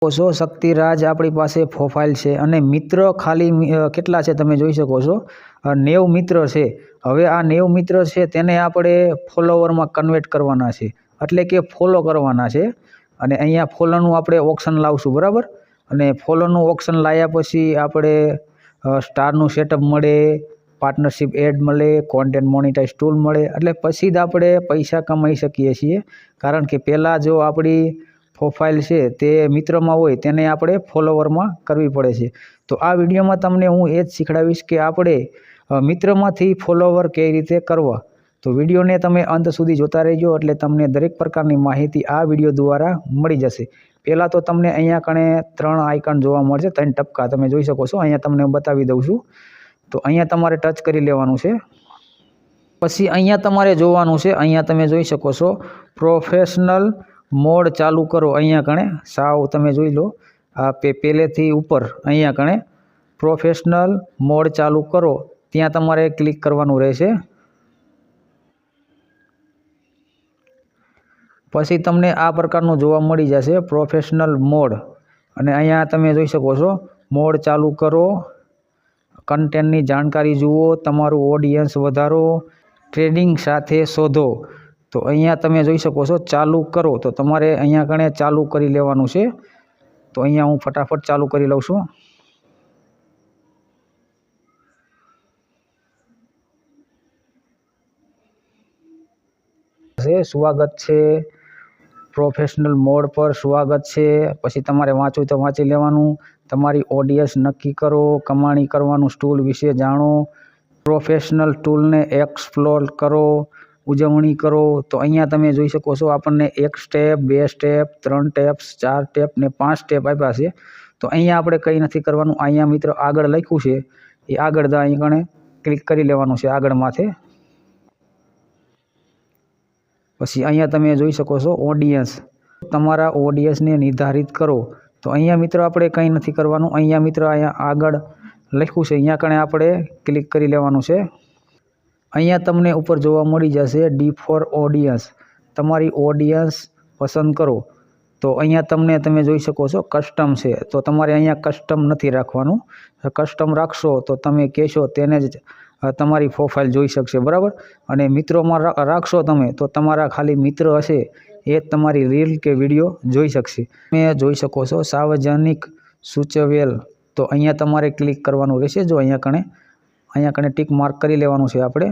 છો શક્તિરાજ આપણી પાસે પ્રોફાઇલ છે અને મિત્ર ખાલી કેટલા છે તમે જોઈ શકો છો 90 મિત્ર છે। હવે આ 90 મિત્ર છે તેને આપણે ફોલોવરમાં કન્વર્ટ કરવાના છે, એટલે કે ફોલો કરવાના છે। અને અહીંયા ફોલોનું આપણે ઓપ્શન લાવશું, બરાબર। અને ફોલોનું ઓપ્શન લાવ્યા પછી આપણે સ્ટારનું સેટઅપ મળે, પાર્ટનરશિપ એડ મળે, કોન્ટેન્ટ મોનેટાઇઝ ટૂલ મળે, એટલે પછી જ આપણે પૈસા કમાઈ શકીએ છીએ। કારણ કે પહેલાં જો આપણી પ્રોફાઇલ છે તે મિત્રમાં હોય તેને આપણે ફોલોવરમાં કરવી પડે છે। તો આ વિડીયોમાં તમને હું એ જ શીખવાડીશ કે આપણે મિત્રમાંથી ફોલોવર કઈ રીતે કરવા। તો વિડીયોને તમે અંત સુધી જોતા રહેજો એટલે તમને દરેક પ્રકારની માહિતી આ વિડીયો દ્વારા મળી જશે। પહેલાં તો તમને અહીંયા કણે 3 આઇકન જોવા મળશે, 3 ટપકા તમે જોઈ શકો છો। અહીંયા તમને બતાવી દઉં છું। તો અહીંયા તમારે ટચ કરી લેવાનું છે। પછી અહીંયા તમારે જોવાનું છે, અહીંયા તમે જોઈ શકો છો પ્રોફેશનલ મોડ ચાલુ કરો। અહીંયા કણે સાવ તમે જોઈ લો, આ પહેલેથી ઉપર અહીંયા કણે પ્રોફેશનલ મોડ ચાલુ કરો ત્યાં તમારે ક્લિક કરવાનું રહેશે। પછી તમને આ પ્રકારનું જોવા મળી જશે પ્રોફેશનલ મોડ, અને અહીંયા તમે જોઈ શકો છો મોડ ચાલુ કરો, કન્ટેન્ટની જાણકારી જુઓ, તમારું ઓડિયન્સ વધારો, ટ્રેડિંગ સાથે શોધો। તો અહીંયા તમે જોઈ શકો છો ચાલુ કરો, તો તમારે અહીંયા કણે ચાલુ કરી લેવાનું છે। તો અહીંયા હું ફટાફટ ચાલુ કરી લઉં છું। સ્વાગત છે પ્રોફેશનલ મોડ પર, સ્વાગત છે। પછી તમારે વાંચવું તો વાંચી લેવાનું। તમારી ઓડિયન્સ નક્કી કરો, કમાણી કરવાનું ટૂલ વિશે જાણો, પ્રોફેશનલ ટૂલને એક્સપ્લોર કરો, ઉજવણી કરો। તો અહીંયા તમે જોઈ શકો છો આપણને 1 સ્ટેપ, 2 સ્ટેપ, 3 ટેપ્સ, 4 સ્ટેપ ને 5 સ્ટેપ આપ્યા છે। તો અહીંયા આપણે કંઈ નથી કરવાનું। અહીંયા મિત્રો આગળ લખ્યું છે એ આગળ અહીં કણે ક્લિક કરી લેવાનું છે, આગળ માથે। પછી અહીંયા તમે જોઈ શકો છો ઓડિયન્સ, તમારા ઓડિયન્સને નિર્ધારિત કરો। તો અહીંયા મિત્રો આપણે કંઈ નથી કરવાનું। અહીંયા મિત્રો અહીંયા આગળ લખ્યું છે અહીંયા કણે આપણે ક્લિક કરી લેવાનું છે। અહીંયા તમને ઉપર જોવા મળી જશે ડી ફોર ઓડિયન્સ, તમારી ઓડિયન્સ પસંદ કરો। તો અહીંયા તમે જોઈ શકો છો કસ્ટમ છે, તો તમારે અહીંયા કસ્ટમ નથી રાખવાનું। કસ્ટમ રાખશો તો તમે કહેશો તેને જ તમારી પ્રોફાઇલ જોઈ શકશે, બરાબર। અને મિત્રોમાં રાખશો તમે તો તમારા ખાલી મિત્ર હશે એ જ તમારી રીલ કે વિડીયો જોઈ શકશે। તમે જોઈ શકો છો સાર્વજનિક સૂચવેલ, તો અહીંયા તમારે ક્લિક કરવાનું રહેશે। જો અહીંયા કણે ટિક માર્ક કરી લેવાનું છે આપણે,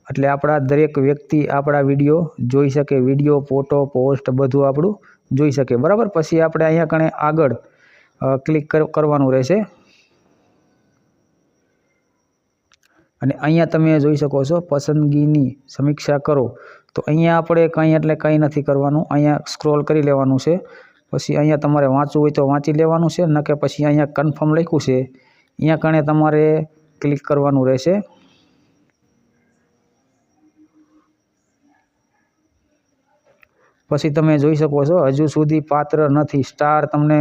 એટલે આપણા દરેક વ્યક્તિ આપણા વિડીયો જોઈ શકે, વિડીયો, ફોટો, પોસ્ટ બધું આપણું જોઈ શકે, બરાબર। પછી આપણે અહીંયા કણે આગળ ક્લિક કરવાનું રહેશે। અને અહીંયા તમે જોઈ શકો છો પસંદગીની સમીક્ષા કરો। તો અહીંયા આપણે કંઈ નથી કરવાનું। અહીંયા સ્ક્રોલ કરી લેવાનું છે। પછી અહીંયા તમારે વાંચવું હોય તો વાંચી લેવાનું છે, ન કે પછી અહીંયા કન્ફર્મ લખ્યું છે અહીંયા કણે તમારે ક્લિક કરવાનું રહેશે। પછી તમે જોઈ શકો છો હજુ સુધી પાત્ર નથી, સ્ટાર તમને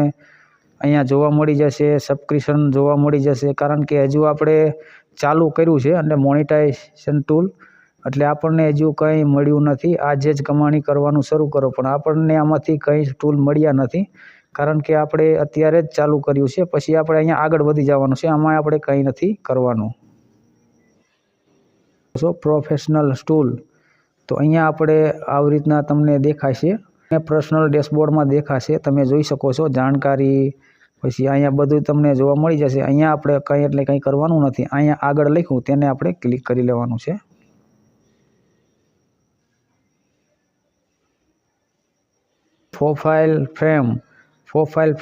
અહીંયા જોવા મળી જશે, સબસ્ક્રિપ્શન જોવા મળી જશે, કારણ કે હજુ આપણે ચાલુ કર્યું છે અને મોનેટાઇઝેશન ટૂલ, એટલે આપણને હજુ કંઈ મળ્યું નથી। આજે જ કમાણી કરવાનું શરૂ કરો, પણ આપણને આમાંથી કંઈ ટૂલ મળ્યા નથી, કારણ કે આપણે અત્યારે જ ચાલુ કર્યું છે। પછી આપણે અહીંયા આગળ વધી જવાનું છે, આમાં આપણે કંઈ નથી કરવાનું। પ્રોફેશનલ ટૂલ, તો અહીંયા આપણે આવી રીતના તમને દેખાશે, પર્સનલ ડેશબોર્ડમાં દેખાશે, તમે જોઈ શકો છો જાણકારી। પછી અહીંયા બધું તમને જોવા મળી જશે। અહીંયા આપણે કંઈ કરવાનું નથી। અહીંયા આગળ લખ્યું તેને આપણે ક્લિક કરી લેવાનું છે। પ્રોફાઇલ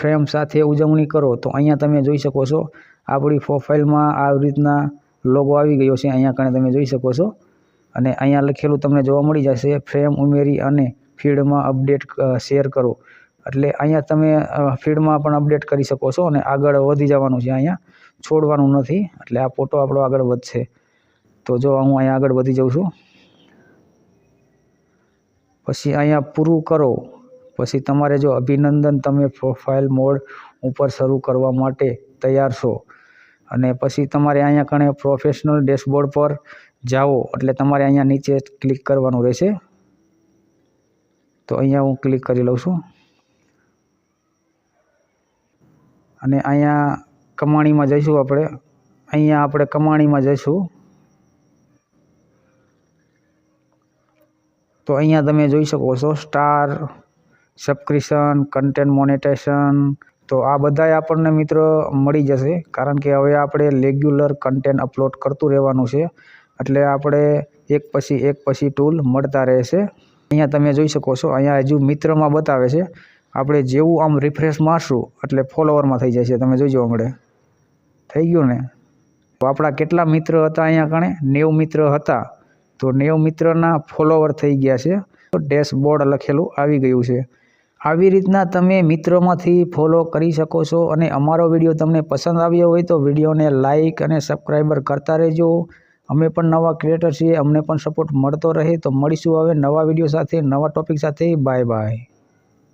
ફ્રેમ સાથે ઉજવણી કરો। તો અહીંયા તમે જોઈ શકો છો આપણી પ્રોફાઇલમાં આવી રીતના લોગો આવી ગયો છે, અહીંયા કણે તમે જોઈ શકો છો। અને અહીંયા લખેલું તમને જોવા મળી જશે ફ્રેમ ઉમેરી અને ફીડમાં અપડેટ શેર કરો, એટલે અહીંયા તમે ફીડમાં પણ અપડેટ કરી શકો છો અને આગળ વધી જવાનું છે। અહીંયા છોડવાનું નથી, એટલે આ ફોટો આપણો આગળ વધશે। તો જો હું અહીંયા આગળ વધી જાઉં છું, પછી અહીંયા પૂરું કરો। પછી તમારે જો અભિનંદન, તમે પ્રોફાઇલ મોડ ઉપર શરૂ કરવા માટે તૈયાર છો। અને પછી તમારે અહીંયા કણે પ્રોફેશનલ ડેશબોર્ડ પર જાઓ, એટલે તમારે અહીંયા નીચે ક્લિક કરવાનું રહેશે। તો અહીંયા હું ક્લિક કરી લઉં છું। અને અહીંયા કમાણીમાં જઈશું આપણે. અહીંયા આપણે કમાણીમાં જઈશું તો અહીંયા તમે જોઈ શકો છો સ્ટાર, સબસ્ક્રિપ્શન, કન્ટેન્ટ મોનેટાઇઝેશન. તો આ બધાય આપણને મિત્રો મળી જશે, કારણ કે હવે આપણે રેગ્યુલર કન્ટેન્ટ અપલોડ કરતું રહેવાનું છે, એટલે આપણે એક પછી ટૂલ મળતા રહેશે. અહીંયા તમે જોઈ શકો છો, અહીંયા હજુ મિત્રમાં બતાવે છે. આપણે જેવું આમ રિફ્રેશ મારશું એટલે ફોલોવરમાં થઈ જાય છે. તમે જોઈજો, હમણાં થઈ ગયું ને. તો આપણા કેટલા મિત્ર હતા અહીંયા કણે? 90 મિત્ર હતા. તો 90 મિત્રના ફોલોવર થઈ ગયા છે. તો ડેશબોર્ડ લખેલું આવી ગયું છે. આવી રીતના તમે મિત્રોમાંથી ફોલો કરી શકો છો. અને અમારો વિડીયો તમને પસંદ આવ્યો હોય તો વિડીયોને લાઇક અને સબસ્ક્રાઈબર કરતા રહેજો. અમે પણ નવા ક્રિએટર છીએ, અમને પણ સપોર્ટ મળતો રહે. તો મળીશું હવે નવા વિડીયો સાથે, નવા ટોપિક સાથે. Bye bye.